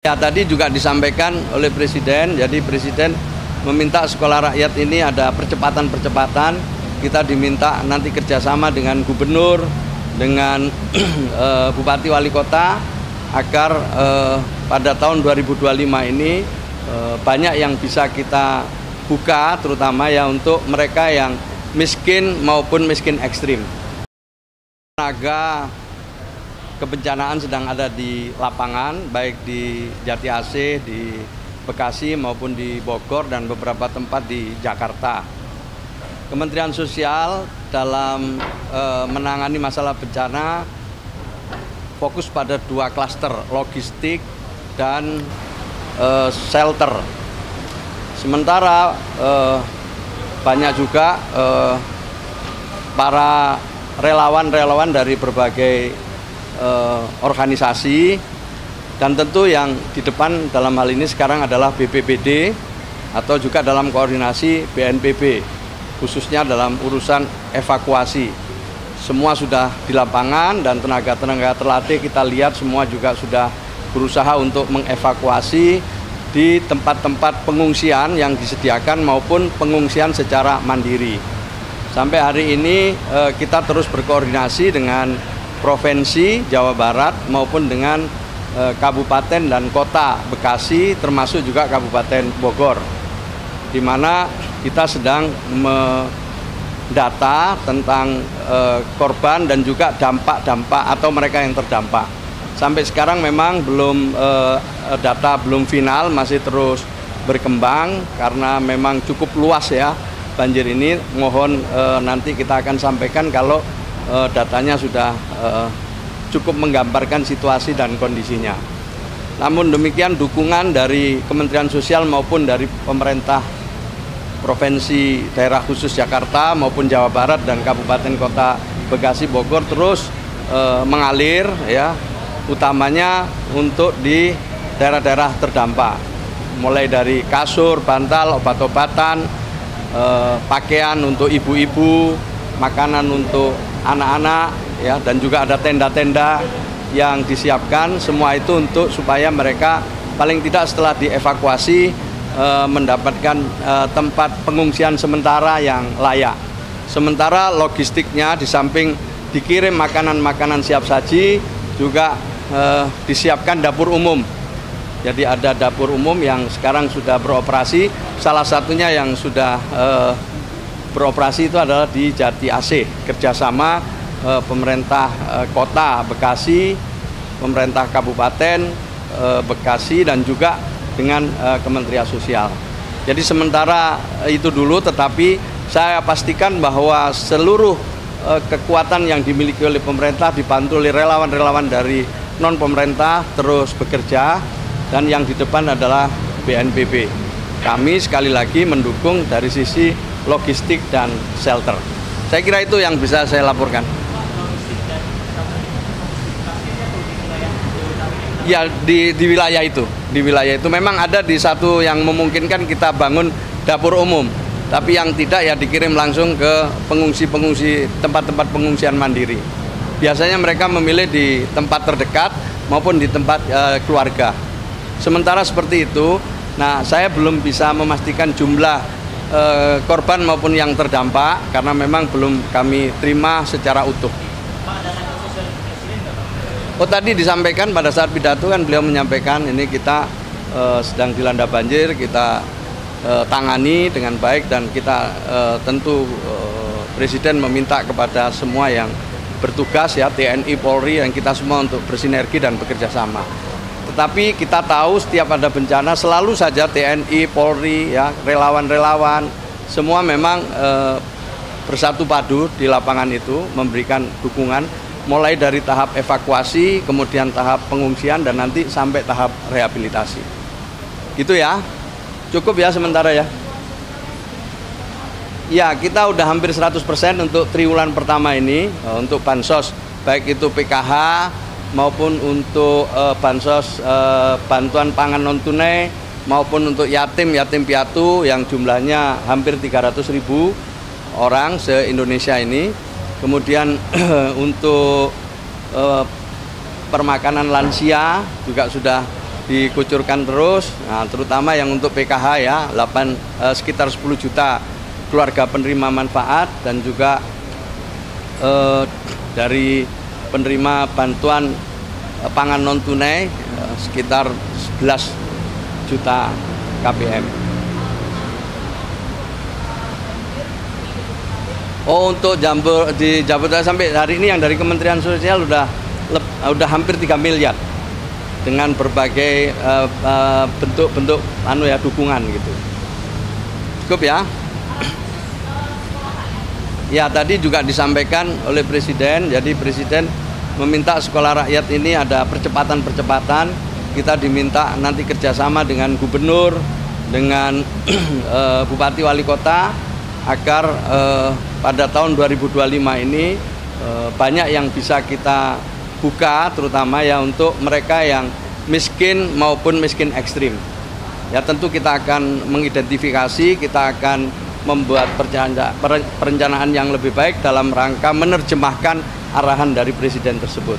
Ya, tadi juga disampaikan oleh Presiden, jadi Presiden meminta sekolah rakyat ini ada percepatan-percepatan. Kita diminta nanti kerjasama dengan gubernur, dengan bupati wali kota, agar pada tahun 2025 ini banyak yang bisa kita buka, terutama ya untuk mereka yang miskin maupun miskin ekstrim. Tenaga kebencanaan sedang ada di lapangan, baik di Jati Asih, di Bekasi maupun di Bogor dan beberapa tempat di Jakarta. Kementerian Sosial dalam menangani masalah bencana fokus pada 2 klaster, logistik dan shelter. Sementara banyak juga para relawan-relawan dari berbagai organisasi, dan tentu yang di depan dalam hal ini sekarang adalah BPBD atau juga dalam koordinasi BNPB, khususnya dalam urusan evakuasi. Semua sudah di lapangan dan tenaga-tenaga terlatih kita lihat semua juga sudah berusaha untuk mengevakuasi di tempat-tempat pengungsian yang disediakan maupun pengungsian secara mandiri. Sampai hari ini kita terus berkoordinasi dengan Provinsi Jawa Barat maupun dengan Kabupaten dan Kota Bekasi, termasuk juga Kabupaten Bogor, di mana kita sedang mendata tentang korban dan juga dampak-dampak atau mereka yang terdampak. Sampai sekarang memang belum data belum final, masih terus berkembang karena memang cukup luas ya banjir ini. Mohon nanti kita akan sampaikan kalau datanya sudah cukup menggambarkan situasi dan kondisinya. Namun demikian dukungan dari Kementerian Sosial maupun dari pemerintah Provinsi Daerah Khusus Jakarta maupun Jawa Barat dan Kabupaten Kota Bekasi Bogor terus mengalir ya, utamanya untuk di daerah-daerah terdampak. Mulai dari kasur, bantal, obat-obatan, pakaian untuk ibu-ibu, makanan untuk anak-anak ya, dan juga ada tenda-tenda yang disiapkan, semua itu untuk supaya mereka paling tidak setelah dievakuasi mendapatkan tempat pengungsian sementara yang layak. Sementara logistiknya di samping dikirim makanan-makanan siap saji juga disiapkan dapur umum. Jadi ada dapur umum yang sekarang sudah beroperasi, salah satunya yang sudah beroperasi itu adalah di Jati Asih, kerjasama pemerintah kota Bekasi, pemerintah kabupaten Bekasi, dan juga dengan Kementerian Sosial. Jadi sementara itu dulu, tetapi saya pastikan bahwa seluruh kekuatan yang dimiliki oleh pemerintah dibantu oleh relawan-relawan dari non-pemerintah terus bekerja, dan yang di depan adalah BNPB. Kami sekali lagi mendukung dari sisi logistik dan shelter. Saya kira itu yang bisa saya laporkan. Ya, di wilayah itu, memang ada di satu yang memungkinkan kita bangun dapur umum, tapi yang tidak ya dikirim langsung ke pengungsi-pengungsi, tempat-tempat pengungsian mandiri. Biasanya mereka memilih di tempat terdekat maupun di tempat keluarga. Sementara seperti itu, nah saya belum bisa memastikan jumlah korban maupun yang terdampak karena memang belum kami terima secara utuh. Oh, tadi disampaikan pada saat pidato kan beliau menyampaikan ini kita sedang dilanda banjir, kita tangani dengan baik, dan kita tentu Presiden meminta kepada semua yang bertugas ya, TNI, Polri, dan kita semua untuk bersinergi dan bekerja sama. Tetapi kita tahu setiap ada bencana selalu saja TNI, Polri, ya, relawan-relawan, semua memang bersatu padu di lapangan itu memberikan dukungan, mulai dari tahap evakuasi, kemudian tahap pengungsian, dan nanti sampai tahap rehabilitasi. Gitu ya, cukup ya sementara ya. Ya, kita udah hampir 100% untuk triwulan pertama ini, untuk bansos, baik itu PKH, maupun untuk bansos bantuan pangan non tunai, maupun untuk yatim piatu yang jumlahnya hampir 300.000 orang se-Indonesia ini. Kemudian untuk permakanan lansia juga sudah dikucurkan terus. Nah, terutama yang untuk PKH ya, sekitar 10 juta keluarga penerima manfaat dan juga dari penerima bantuan pangan non tunai sekitar 11 juta KPM. Oh, untuk di Jabodetabek sampai hari ini yang dari Kementerian Sosial udah hampir 3 miliar dengan berbagai bentuk-bentuk dukungan gitu. Cukup ya. Ya, tadi juga disampaikan oleh Presiden, jadi Presiden meminta sekolah rakyat ini ada percepatan-percepatan. Kita diminta nanti kerjasama dengan gubernur, dengan bupati wali kota, agar pada tahun 2025 ini banyak yang bisa kita buka, terutama ya untuk mereka yang miskin maupun miskin ekstrim. Ya, tentu kita akan mengidentifikasi, kita akan membuat perencanaan yang lebih baik dalam rangka menerjemahkan arahan dari Presiden tersebut.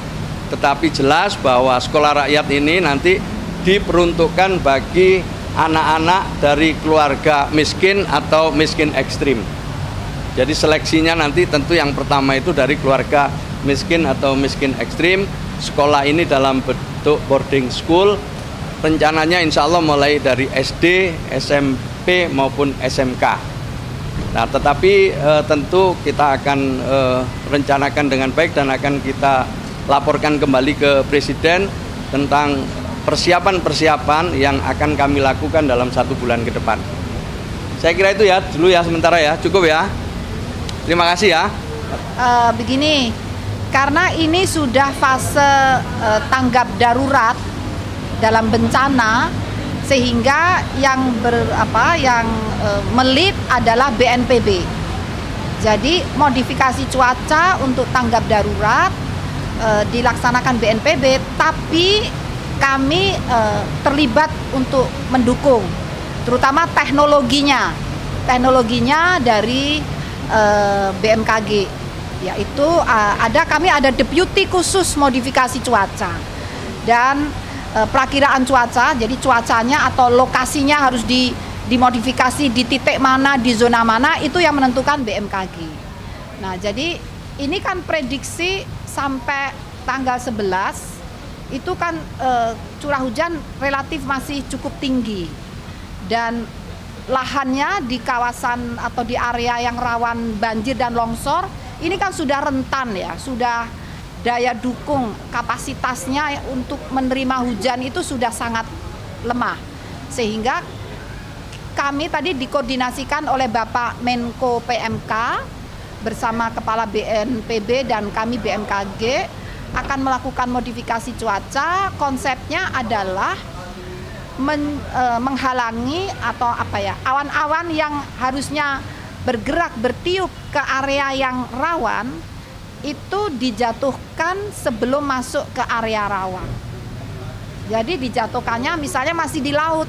Tetapi jelas bahwa sekolah rakyat ini nanti diperuntukkan bagi anak-anak dari keluarga miskin atau miskin ekstrim. Jadi seleksinya nanti tentu yang pertama itu dari keluarga miskin atau miskin ekstrim. Sekolah ini dalam bentuk boarding school, rencananya insya Allah mulai dari SD, SMP maupun SMK. Nah, tetapi tentu kita akan rencanakan dengan baik dan akan kita laporkan kembali ke Presiden tentang persiapan-persiapan yang akan kami lakukan dalam 1 bulan ke depan. Saya kira itu ya dulu ya sementara ya, cukup ya. Terima kasih ya. Begini, karena ini sudah fase tanggap darurat dalam bencana, sehingga yang melit adalah BNPB. Jadi modifikasi cuaca untuk tanggap darurat dilaksanakan BNPB, tapi kami terlibat untuk mendukung, terutama teknologinya dari BMKG, yaitu kami ada deputi khusus modifikasi cuaca dan perakiraan cuaca. Jadi cuacanya atau lokasinya harus dimodifikasi di titik mana, di zona mana, itu yang menentukan BMKG. Nah, jadi ini kan prediksi sampai tanggal 11 itu kan curah hujan relatif masih cukup tinggi, dan lahannya di kawasan atau di area yang rawan banjir dan longsor ini kan sudah rentan ya, sudah daya dukung kapasitasnya untuk menerima hujan itu sudah sangat lemah, sehingga kami tadi dikoordinasikan oleh Bapak Menko PMK bersama Kepala BNPB dan kami BMKG akan melakukan modifikasi cuaca. Konsepnya adalah menghalangi atau awan-awan yang harusnya bergerak bertiup ke area yang rawan itu dijatuhkan sebelum masuk ke area rawan. Jadi dijatuhkannya misalnya masih di laut,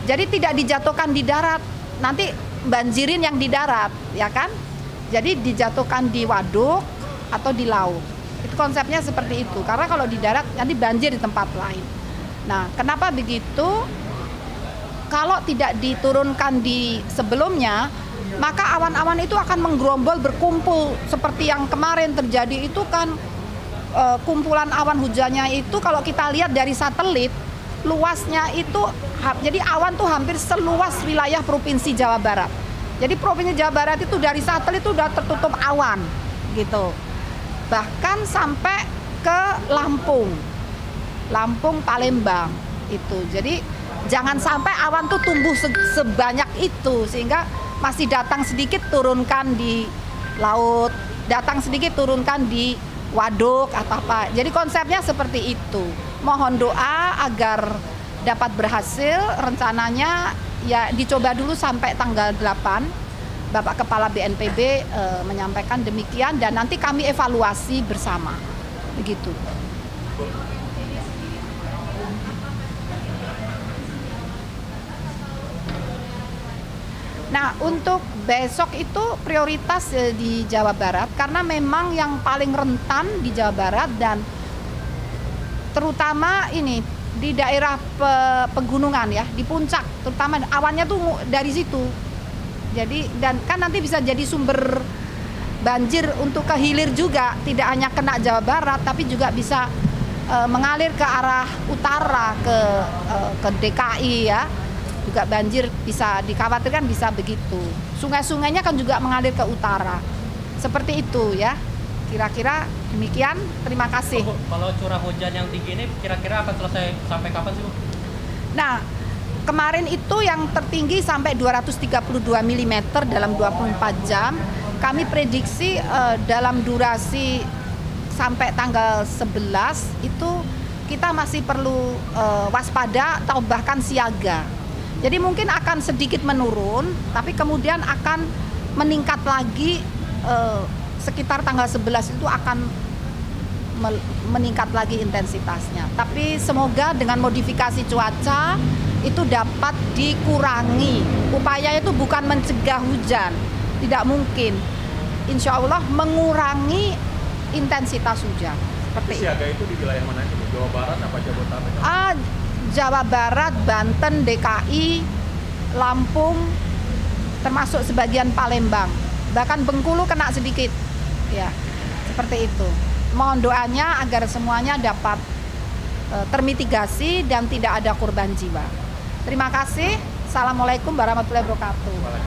jadi tidak dijatuhkan di darat, nanti banjirin yang di darat, ya kan? Jadi dijatuhkan di waduk atau di laut. Itu konsepnya seperti itu, karena kalau di darat nanti banjir di tempat lain. Nah, kenapa begitu? Kalau tidak diturunkan di sebelumnya, maka awan-awan itu akan menggerombol berkumpul seperti yang kemarin terjadi itu kan. Kumpulan awan hujannya itu kalau kita lihat dari satelit luasnya itu, jadi awan tuh hampir seluas wilayah Provinsi Jawa Barat. Jadi Provinsi Jawa Barat itu dari satelit itu udah tertutup awan gitu, bahkan sampai ke Lampung, Palembang itu. Jadi jangan sampai awan tuh tumbuh sebanyak itu, sehingga masih datang sedikit turunkan di laut, datang sedikit turunkan di waduk atau apa. Jadi konsepnya seperti itu. Mohon doa agar dapat berhasil. Rencananya ya dicoba dulu sampai tanggal 8. Bapak Kepala BNPB menyampaikan demikian, dan nanti kami evaluasi bersama. Begitu. Nah, untuk besok itu prioritas di Jawa Barat, karena memang yang paling rentan di Jawa Barat, dan terutama ini di daerah pegunungan ya, di puncak, terutama awannya tuh dari situ. Jadi dan kan nanti bisa jadi sumber banjir untuk ke hilir juga, tidak hanya kena Jawa Barat, tapi juga bisa mengalir ke arah utara ke DKI ya. Juga banjir bisa dikhawatirkan bisa begitu. Sungai-sungainya kan juga mengalir ke utara. Seperti itu ya. Kira-kira demikian. Terima kasih. Kalau curah hujan yang tinggi ini kira-kira akan selesai sampai kapan sih, Bu? Nah, kemarin itu yang tertinggi sampai 232 mm dalam 24 jam. Kami prediksi dalam durasi sampai tanggal 11 itu kita masih perlu waspada atau bahkan siaga. Jadi mungkin akan sedikit menurun, tapi kemudian akan meningkat lagi sekitar tanggal 11 itu akan meningkat lagi intensitasnya. Tapi semoga dengan modifikasi cuaca itu dapat dikurangi. Upaya itu bukan mencegah hujan, tidak mungkin. Insya Allah mengurangi intensitas hujan. Seperti siaga itu di wilayah mana itu? Jawa Barat apa Jabodetabek? Jawa Barat, Banten, DKI, Lampung, termasuk sebagian Palembang. Bahkan Bengkulu kena sedikit. Ya, seperti itu. Mohon doanya agar semuanya dapat termitigasi dan tidak ada korban jiwa. Terima kasih. Assalamualaikum warahmatullahi wabarakatuh.